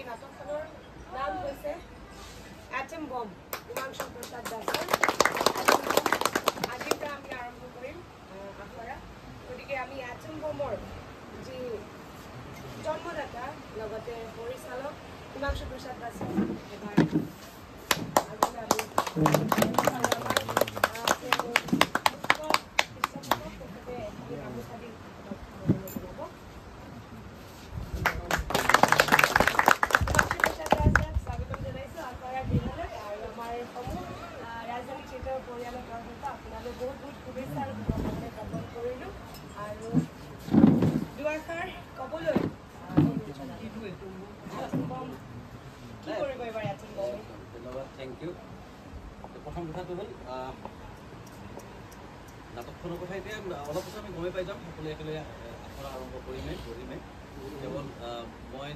নাটকখনৰ নাম হৈছে এটম বম হিমাংশু প্ৰসাদ দাসৰ আজিৰ পৰা আমি আৰম্ভ কৰিম আখৰা গতিকে আমি এটম বমৰ যি জন্মদাতা লগতে পৰিচালক হিমাংশু প্ৰসাদ দাসক এবাৰ Thank you. প্ৰথম কথাটো হ'ল নাটকখনৰ কথা এতিয়া অলপ পিছত আমি গমে পাই যাম সকলোৱে একেলগে আখৰা আৰম্ভ কৰিমেই কেৱল মই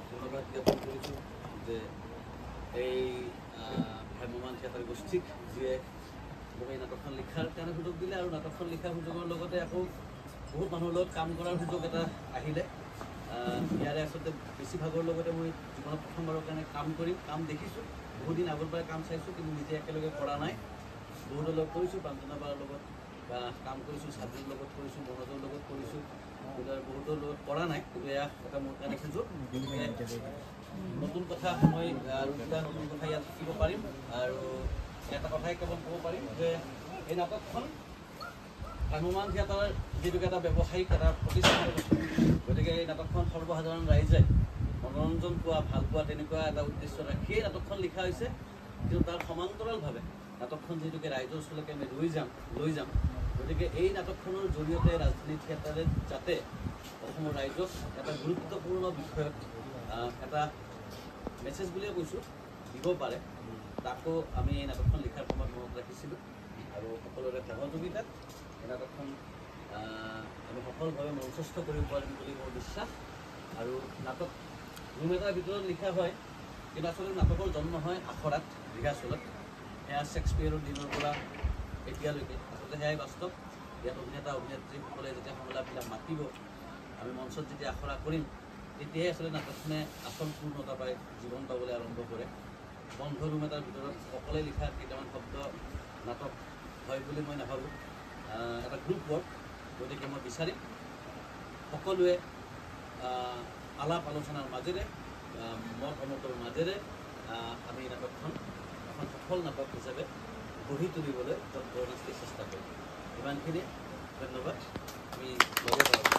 ধন্যবাদ জ্ঞাপন কৰিছোঁ যে এই ভ্ৰাম্যমান থিয়েটাৰ গোষ্ঠীক যিয়ে মোক এই নাটকখন লিখাৰ কাৰণে সুযোগ দিলে আৰু নাটকখন লিখাৰ সুযোগৰ লগতে আকৌ বহুত মানুহৰ লগত কাম কৰাৰ সুযোগ এটা আহিলে ইয়াৰে আচলতে বেছিভাগৰ লগতে মই জীৱনত প্ৰথমবাৰৰ কাৰণে কাম দেখিছোঁ বহুত দিন আগৰ পৰাই কাম চাইছোঁ কিন্তু নিজে একেলগে কৰা নাই বহুতৰ লগত কৰিছোঁ প্ৰাঞ্জনা বাৰ লগত বা কাম কৰিছোঁ ছাত্ৰীৰ লগত কৰিছোঁ মনোজৰ লগত কৰিছোঁ বহুতৰ লগত কৰা নাই কিন্তু এয়া এটা মোৰ কাৰণে সুযোগ নতুন কথা মই আৰু দুটা নতুন কথা ইয়াত শিকিব পাৰিম আৰু এটা কথাই কেৱল ক'ব পাৰিম যে এই নাটকখন ভ্ৰাম্যমান থিয়েটাৰৰ যিটোকে এটা ব্যৱসায়িক এটা প্ৰতিষ্ঠানৰ বস্তু গতিকে এই নাটকখন সৰ্বসাধাৰণ ৰাইজে মনোৰঞ্জন পোৱা ভাল পোৱা তেনেকুৱা এটা উদ্দেশ্য ৰাখিয়েই নাটকখন লিখা হৈছে কিন্তু তাৰ সমান্তৰালভাৱে নাটকখন যিটোকে ৰাইজৰ ওচৰলৈকে আমি লৈ যাম গতিকে এই নাটকখনৰ জৰিয়তে ৰাজধানী থিয়েটাৰে যাতে অসমৰ ৰাইজক এটা গুৰুত্বপূৰ্ণ বিষয়ত এটা মেছেজ বুলিয়ে কৈছোঁ দিব পাৰে তাকো আমি এই নাটকখন লিখাৰ সময়ত মনত ৰাখিছিলোঁ আৰু সকলোৰে সহযোগিতাত এই নাটকখন আমি সফলভাৱে মঞ্চস্থ কৰিব পাৰিম বুলি মোৰ বিশ্বাস আৰু নাটক ৰুম এটাৰ ভিতৰত লিখা হয় কিন্তু আচলতে নাটকৰ জন্ম হয় আখৰাত ৰিহাৰ্চলত সেয়া শ্বেক্সপিয়াৰৰ দিনৰ পৰা এতিয়ালৈকে আচলতে সেয়াই বাস্তৱ ইয়াত অভিনেতা অভিনেত্ৰীসকলে যেতিয়া সংলাপবিলাক মাতিব আমি মঞ্চত যেতিয়া আখৰা কৰিম তেতিয়াই আচলতে নাটকখনে আচল পূৰ্ণতা পাই জীৱন পাবলৈ আৰম্ভ কৰে বন্ধ ৰুম এটাৰ ভিতৰত অকলে লিখা কেইটামান শব্দ নাটক হয় বুলি মই নাভাবোঁ এটা গ্ৰুপ ৱৰ্ক গতিকে মই বিচাৰিম সকলোৱে আলাপ আলোচনাৰ মাজেৰে মত সমতৰ মাজেৰে আমি নাটকখন এখন সফল নাটক হিচাপে গঢ়ি তুলিবলৈ যৎপৰোনাস্তি চেষ্টা কৰিম ইমানখিনি ধন্যবাদ আমি লগে পাম